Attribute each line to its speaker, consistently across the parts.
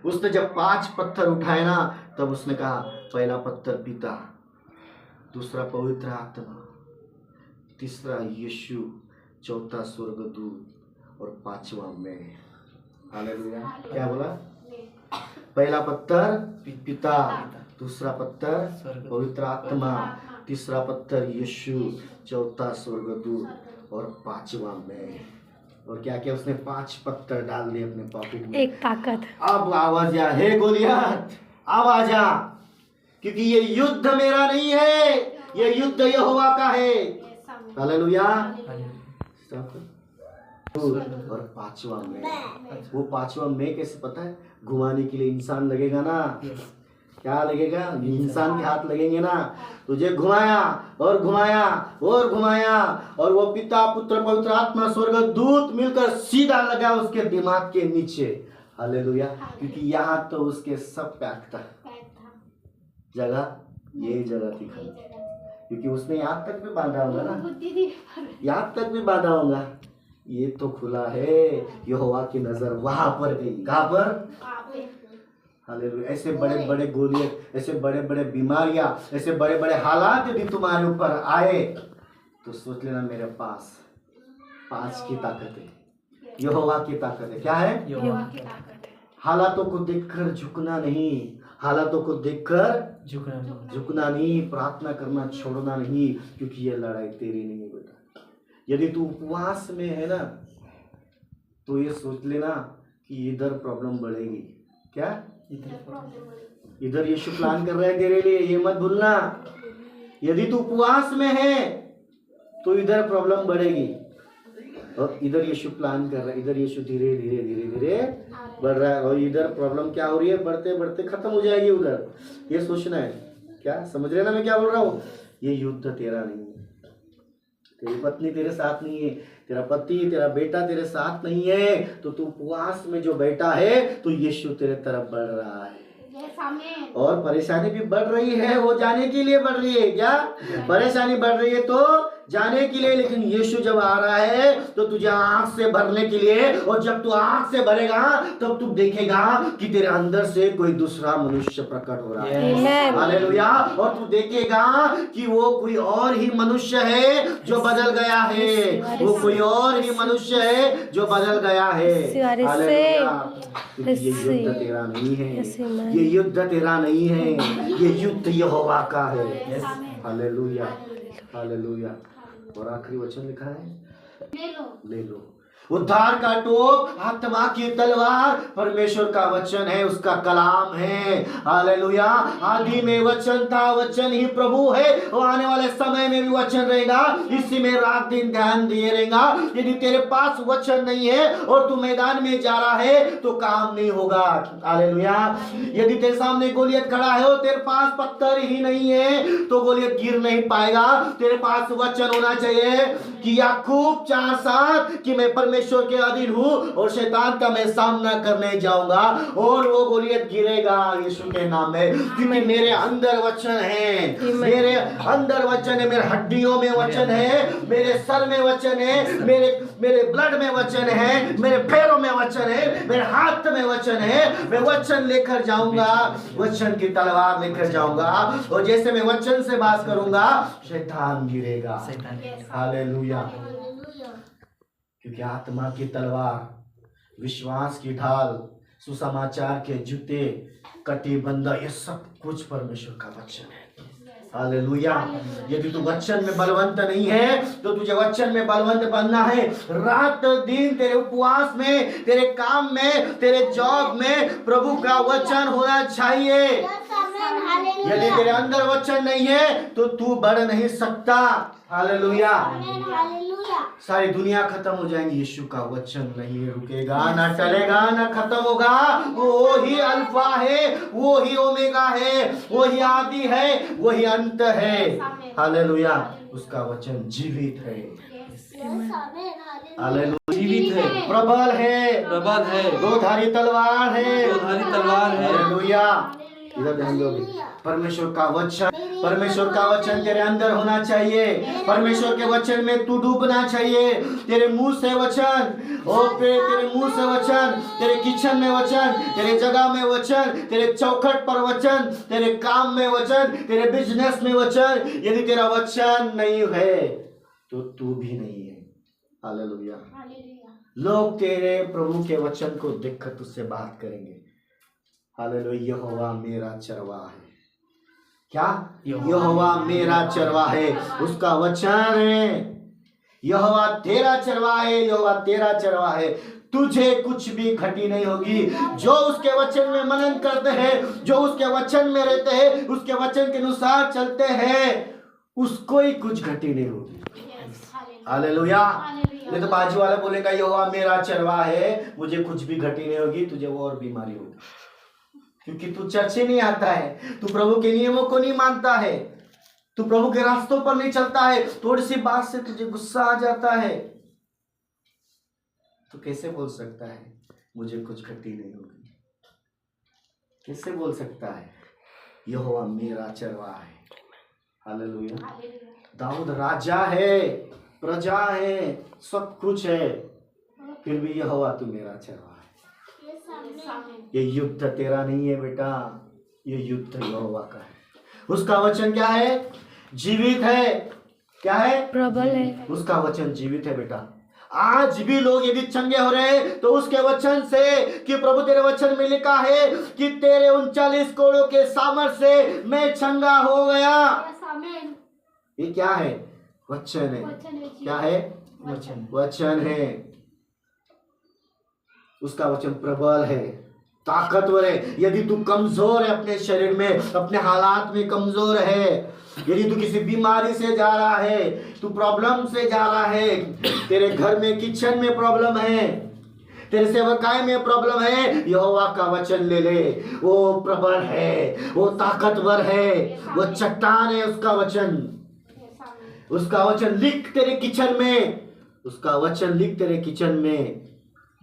Speaker 1: उसने जब 5 पत्थर उठाए ना, तब उसने कहा पहला पत्थर पिता, दूसरा पवित्र आत्मा, तीसरा यीशु, चौथा स्वर्गदूत और 5वां मैं। हालेलुया। क्या बोला? पहला पत्थर पिता, दूसरा पत्थर पवित्र आत्मा, तीसरा पत्थर यीशु, चौथा स्वर्गदूत और 5वां मैं। और क्या क्या उसने 5 पत्थर डाल दिए अपने पॉकेट में।
Speaker 2: एक ताकत।
Speaker 1: अब आवाज आ, हे गोलियत आवाज आ, क्योंकि ये युद्ध मेरा नहीं है, ये युद्ध यहोवा का है। हालेलुया। और 5वां मैं, वो 5वां मैं कैसे पता है? घुमाने के लिए इंसान लगेगा ना, क्या लगेगा? इंसान के हाथ लगेंगे ना। तुझे घुमाया और घुमाया और घुमाया, और वो पिता पुत्र पवित्र आत्मा स्वर्गदूत मिलकर सीधा लगा उसके दिमाग के नीचे। हालेलुया। क्योंकि यहाँ तो उसके सब पैक था, जगह ये जगह थी खाली, क्योंकि उसने यहाँ तक भी बांधा होगा ना, यहाँ तक भी बांधा होगा। ये तो खुला है, यहोवा की नजर वहां पर गई। कहाँ पर? हालेलुया। ऐसे बड़े बड़े गोलियत, ऐसे बड़े बड़े बीमारियां, ऐसे बड़े बड़े हालात यदि तुम्हारे ऊपर आए तो सोच लेना मेरे पास 5 की ताकत है, यहोवा की ताकत है। क्या है?
Speaker 2: यहोवा की ताकत है।
Speaker 1: हालातों को देखकर झुकना नहीं, हालातों को देखकर झुकना नहीं, प्रार्थना करना छोड़ना नहीं, क्योंकि ये लड़ाई तेरी नहीं है बेटा। यदि तू उपवास में है ना, तो ये सोच लेना कि इधर प्रॉब्लम बढ़ेगी। क्या? इधर यीशु प्लान कर रहे हैं तेरे लिए, ये मत भूलना। यदि तू उपवास में है तो इधर प्रॉब्लम बढ़ेगी, और इधर यीशु प्लान कर रहा है, इधर यीशु धीरे धीरे धीरे धीरे बढ़ रहा है, और इधर प्रॉब्लम क्या हो रही है? बढ़ते बढ़ते खत्म हो जाएगी उधर। ये सोचना है। क्या समझ रहे ना मैं क्या बोल रहा हूँ? ये युद्ध तेरा नहीं है, तेरी पत्नी तेरे साथ नहीं है, तेरा पति तेरा बेटा तेरे साथ नहीं है, तो तू उपवास में जो बैठा है तो यीशु तेरे तरफ बढ़ रहा है। और परेशानी भी बढ़ रही है, वो जाने के लिए बढ़ रही है। क्या परेशानी बढ़ रही है? तो जाने के लिए, लेकिन यीशु जब आ रहा है तो तुझे आंख से भरने के लिए, और जब तू आंख से भरेगा तब तू देखेगा कि तेरे अंदर से कोई दूसरा मनुष्य प्रकट हो रहा है। हालेलुया। और तू देखेगा कि वो कोई और ही मनुष्य है जो बदल गया है, वो कोई और ही मनुष्य है जो बदल गया है। हालेलुया। ये युद्ध तेरा नहीं है, ये युद्ध तेरा नहीं है, ये युद्ध यहोवा का है। हालेलुया। हालेलुया। और आखिरी वचन लिखा है, ले लो। उद्धार का टोप, आत्मा की तलवार परमेश्वर का वचन है, उसका कलाम है। हालेलुया। आदि में वचन था, वचन ही प्रभु है, और आने वाले समय में भी वचन रहेगा, इसी में रात दिन ध्यान दिए रहेगा। यदि तेरे पास वचन नहीं है और तू मैदान में जा रहा है तो काम नहीं होगा। हालेलुया। यदि तेरे सामने गोलियत खड़ा है और तेरे पास पत्थर ही नहीं है तो गोलियत गिर नहीं पाएगा। तेरे पास वचन होना चाहिए कि याकूब 4:7 कि मैं परमेश्वर के अधीन हूँ और शैतान का मैं सामना करने जाऊंगा और वो गोलियत गिरेगा यीशु के नाम में, क्योंकि मेरे अंदर वचन है, मेरे अंदर वचन है, मेरे हड्डियों में वचन है, मेरे सर में वचन है, मेरे ब्लड में वचन है, मेरे पैरों में वचन है, मेरे हाथ में वचन है। मैं वचन लेकर जाऊंगा, वचन की तलवार लेकर जाऊंगा, और जैसे मैं वचन से बात करूंगा शैतान गिरेगा। हालेलुया। क्योंकि आत्मा की तलवार, विश्वास की ढाल, सुसमाचार के जूते, कटिबंध, ये सब कुछ परमेश्वर का वचन है। हालेलुया। यदि तू वचन में बलवंत नहीं है तो तुझे वचन में बलवंत बनना है। रात दिन तेरे उपवास में, तेरे काम में, तेरे जॉब में प्रभु का वचन होना चाहिए। यदि तेरे अंदर वचन नहीं है तो तू बढ़ नहीं सकता। हालेलुया। सारी दुनिया खत्म हो जाएंगी, यीशु का वचन नहीं रुकेगा, ना टलेगा, ना खत्म होगा। वो ही अल्फा है, वो ही ओमेगा है, वो ही आदि है, वो ही अंत है। हालेलुया। उसका वचन जीवित है। हालेलुया। जीवित है, प्रबल है,
Speaker 3: प्रबल है,
Speaker 1: दो-धारी तलवार है,
Speaker 3: दो-धारी तलवार है।
Speaker 1: हालेलुया। इधर ध्यान दो। परमेश्वर का वचन परमेश्वर का वचन तेरे अंदर होना चाहिए। परमेश्वर के वचन में तू डूबना चाहिए। तेरे मुंह से वचन, ओ तेरे मुंह से वचन, तेरे किचन में वचन, तेरे जगह में वचन, तेरे चौखट पर वचन, तेरे काम में वचन, तेरे बिजनेस में वचन। यदि तेरा वचन नहीं है तो तू भी नहीं है। हालेलुया। लोग तेरे प्रभु के वचन को देखकर तुझसे बात करेंगे। हालेलुया। यहोवा मेरा चरवाहा है। क्या? यहोवा मेरा चरवाहा है, उसका वचन है। यहोवा तेरा चरवाहा है, यहोवा तेरा चरवाहा है। तुझे कुछ भी घटी नहीं होगी। जो उसके वचन में मनन करते हैं, जो उसके वचन में रहते हैं, उसके वचन के अनुसार चलते हैं, उसको ही कुछ घटी नहीं होगी। हालेलुया। नहीं तो बाजू वाला बोलेगा यहोवा मेरा चरवाहा है, मुझे कुछ भी घटी नहीं होगी, तुझे वो और बीमारी होगी, क्योंकि तू चर्च नहीं आता है, तू प्रभु के नियमों को नहीं मानता है, तू प्रभु के रास्तों पर नहीं चलता है। थोड़ी सी बात से तुझे गुस्सा आ जाता है, तो कैसे बोल सकता है मुझे कुछ घटी नहीं होगी? कैसे बोल सकता है यहोवा मेरा चरवाहा है? हालेलुया। दाऊद राजा है, प्रजा है, सब कुछ है, फिर भी यहोवा तू मेरा चरवाहा है। ये युद्ध तेरा नहीं है बेटा, ये युद्ध यहोवा का है। उसका वचन क्या है? जीवित है। क्या है? प्रबल है। उसका वचन जीवित है बेटा। आज भी लोग यदि चंगे हो रहे हैं तो उसके वचन से, कि प्रभु तेरे वचन में लिखा है कि तेरे 39 कोड़ों के सामर्थ से मैं चंगा हो गया। ये क्या है? वचन है। क्या है? वचन। वचन है। उसका वचन प्रबल है, ताकतवर है। यदि तू कमजोर है अपने शरीर में, अपने हालात में कमजोर है, यदि तू किसी बीमारी से जा रहा है, तू प्रॉब्लम से जा रहा है, तेरे घर में किचन में प्रॉब्लम है, तेरे सेवकाई में प्रॉब्लम है, यहोवा का वचन ले ले। वो प्रबल है, वो ताकतवर है, वो चट्टान है। उसका वचन, उसका वचन लिख तेरे किचन में, उसका वचन लिख तेरे किचन में।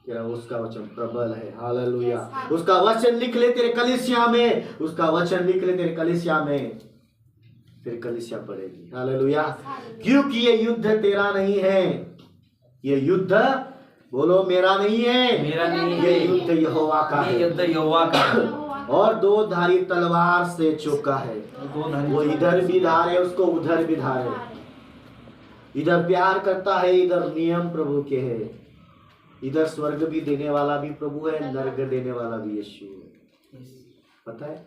Speaker 1: तेरा उसका वचन प्रबल है। हालेलुया। उसका वचन लिख ले तेरे कलीसिया में, उसका वचन लिख ले तेरे कलीसिया में, फिर कलीसिया पड़ेगी। हालेलुया। क्योंकि ये युद्ध तेरा नहीं है, ये युद्ध, बोलो, मेरा नहीं है, मेरा नहीं है, ये युद्ध यहोवा का है, युद्ध यहोवा का है। और दो धारी तलवार से चौका है, वो इधर भी धार है, उसको उधर भी धार है। इधर प्यार करता है, इधर नियम प्रभु के है। इधर स्वर्ग भी देने वाला भी प्रभु है, नरक देने वाला भी यीशु है। पता है,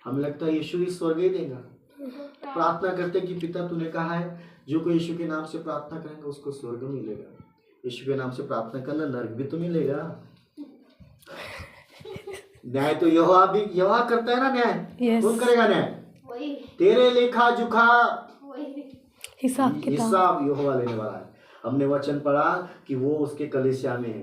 Speaker 1: हमें लगता है यीशु ही स्वर्ग ही देगा। प्रार्थना करते कि पिता तूने कहा है जो कोई यीशु के नाम से प्रार्थना करेंगे उसको स्वर्ग मिलेगा। यीशु के नाम से प्रार्थना करना, नरक भी तो मिलेगा। न्याय तो यहोवा करता है ना। न्याय कौन करेगा? न्याय तेरे लेखा जुखा हिसाब यहोवा लेने वाला है। हमने वचन पढ़ा कि वो उसके कलीसिया में है।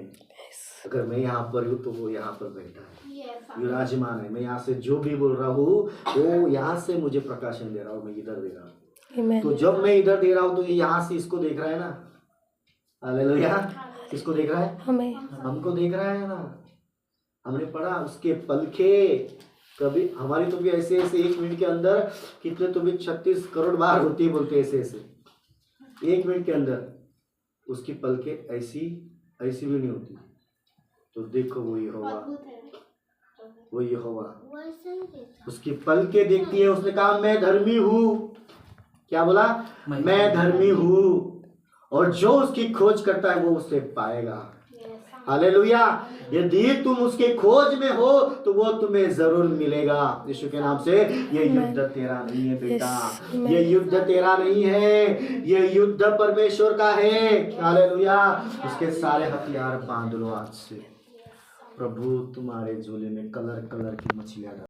Speaker 1: अगर मैं यहाँ पर हूँ तो वो यहाँ पर बैठा है, विराजमान है। मैं यहाँ से जो भी बोल रहा हूँ वो यहाँ से मुझे प्रकाशन दे रहा हूँ, मैं इधर दे रहा हूँ। तो जब मैं इधर दे रहा हूँ तो ये यहाँ से इसको देख रहा है ना। हालेलुया। किसको देख रहा है? हमें, हमको देख रहा है ना। हमने पढ़ा उसके पलखे, कभी हमारी तो भी ऐसे ऐसे 1 मिनट के अंदर कितने तो भी 36 करोड़ बार होती है, बोलते ऐसे ऐसे 1 मिनट के अंदर उसकी पलके ऐसी ऐसी भी नहीं होती। तो देखो वो यहोवा, वो यहोवा उसकी पलके देखती है। उसने कहा मैं धर्मी हूँ। क्या बोला? मैं धर्मी हूँ, और जो उसकी खोज करता है वो उसे पाएगा। हालेलुया। यदि तुम उसके खोज में हो तो वो तुम्हें जरूर मिलेगा। यीशु के नाम से। ये युद्ध तेरा नहीं है बेटा, ये युद्ध तेरा नहीं है, ये युद्ध परमेश्वर का है। हालेलुया। उसके सारे हथियार बांध लो आज से। प्रभु तुम्हारे झोले में कलर कलर की मछलियां